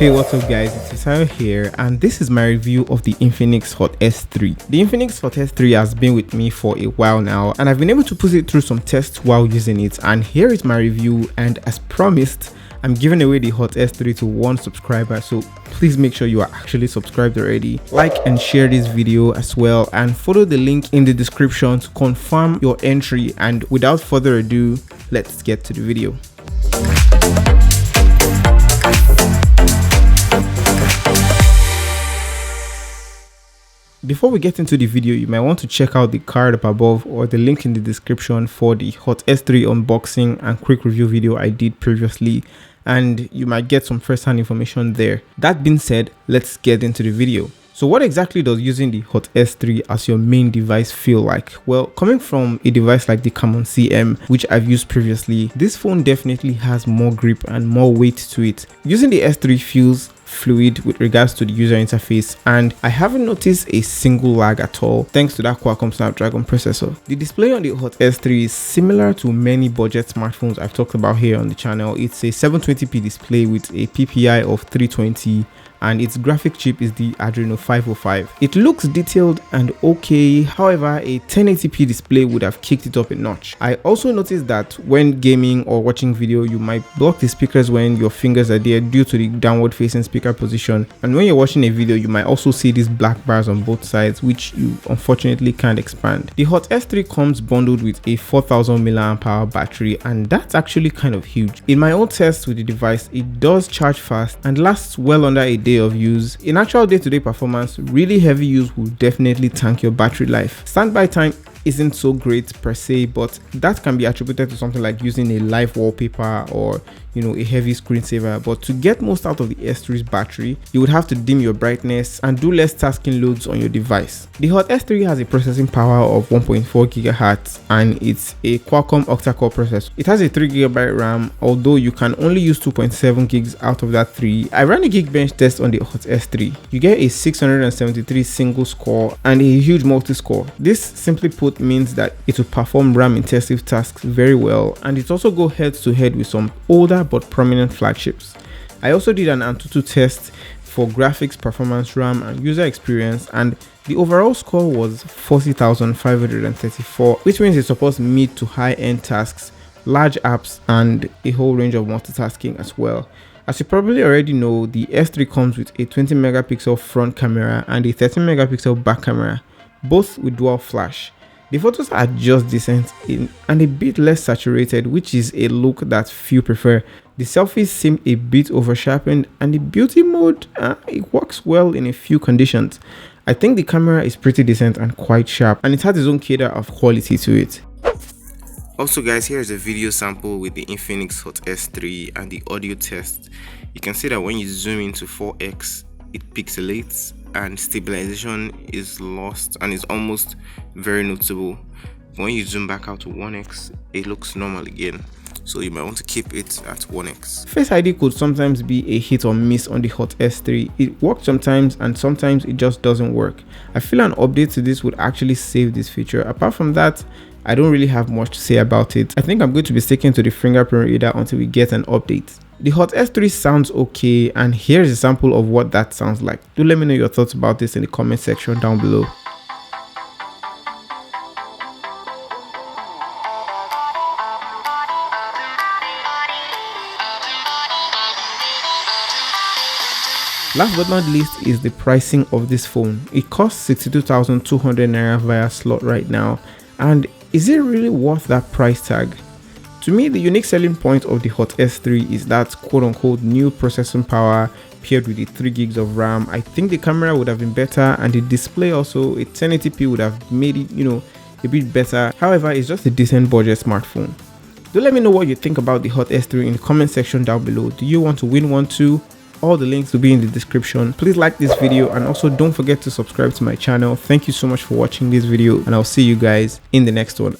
Hey, what's up guys, it's Fisayo here and this is my review of the Infinix Hot S3. The Infinix Hot S3 has been with me for a while now and I've been able to put it through some tests while using it, and here is my review. And as promised, I'm giving away the Hot S3 to one subscriber, so please make sure you are actually subscribed already. Like and share this video as well and follow the link in the description to confirm your entry. And without further ado, let's get to the video. Before we get into the video, you might want to check out the card up above or the link in the description for the Hot S3 unboxing and quick review video I did previously, and you might get some first-hand information there. That being said, let's get into the video. So what exactly does using the Hot S3 as your main device feel like? Well, coming from a device like the Qualcomm CM, which I've used previously, this phone definitely has more grip and more weight to it. Using the S3 feels fluid with regards to the user interface, and I haven't noticed a single lag at all thanks to that Qualcomm Snapdragon processor. The display on the Hot S3 is similar to many budget smartphones I've talked about here on the channel. It's a 720p display with a PPI of 320 and its graphic chip is the Adreno 505. It looks detailed and okay, however a 1080p display would have kicked it up a notch. I also noticed that when gaming or watching video, you might block the speakers when your fingers are there due to the downward facing speaker position, and when you're watching a video you might also see these black bars on both sides which you unfortunately can't expand. The Hot S3 comes bundled with a 4000 mAh battery, and that's actually kind of huge. In my own test with the device, it does charge fast and lasts well under a day of use. In actual day-to-day performance, really heavy use will definitely tank your battery life. Standby time isn't so great per se, but that can be attributed to something like using a live wallpaper or a heavy screensaver. But to get most out of the S3's battery, you would have to dim your brightness and do less tasking loads on your device. The Hot S3 has a processing power of 1.4 GHz and it's a Qualcomm octa-core processor. It has a 3GB RAM, although you can only use 2.7 gigs out of that 3. I ran a Geekbench test on the Hot S3. You get a 673 single score and a huge multi-score. This, simply put, means that it will perform RAM intensive tasks very well, and it also go head to head with some older but prominent flagships. I also did an Antutu test for graphics, performance, RAM and user experience, and the overall score was 40,534, which means it supports mid to high end tasks, large apps and a whole range of multitasking as well. As you probably already know, the S3 comes with a 20 megapixel front camera and a 13 megapixel back camera, both with dual flash. The photos are just decent and a bit less saturated, which is a look that few prefer. The selfies seem a bit over sharpened, and the beauty mode, it works well in a few conditions. I think the camera is pretty decent and quite sharp, and it has its own cadre of quality to it. Also guys, here's a video sample with the Infinix Hot S3 and the audio test. You can see that when you zoom into 4x, it pixelates and stabilization is lost and is almost very noticeable. When you zoom back out to 1x, it looks normal again, so you might want to keep it at 1x. Face ID could sometimes be a hit or miss on the Hot S3. It works sometimes and sometimes it just doesn't work. I feel an update to this would actually save this feature. Apart from that, I don't really have much to say about it. I think I'm going to be sticking to the fingerprint reader until we get an update. The Hot S3 sounds okay, and here's a sample of what that sounds like. Do let me know your thoughts about this in the comment section down below. Last but not least is the pricing of this phone. It costs 62,200 naira via slot right now, and is it really worth that price tag? To me, the unique selling point of the Hot S3 is that quote-unquote new processing power paired with the 3 gigs of RAM. I think the camera would have been better, and the display also, a 1080p would have made it, a bit better. However, it's just a decent budget smartphone. Do let me know what you think about the Hot S3 in the comment section down below. Do you want to win one too? All the links will be in the description. Please like this video and also don't forget to subscribe to my channel. Thank you so much for watching this video, and I'll see you guys in the next one.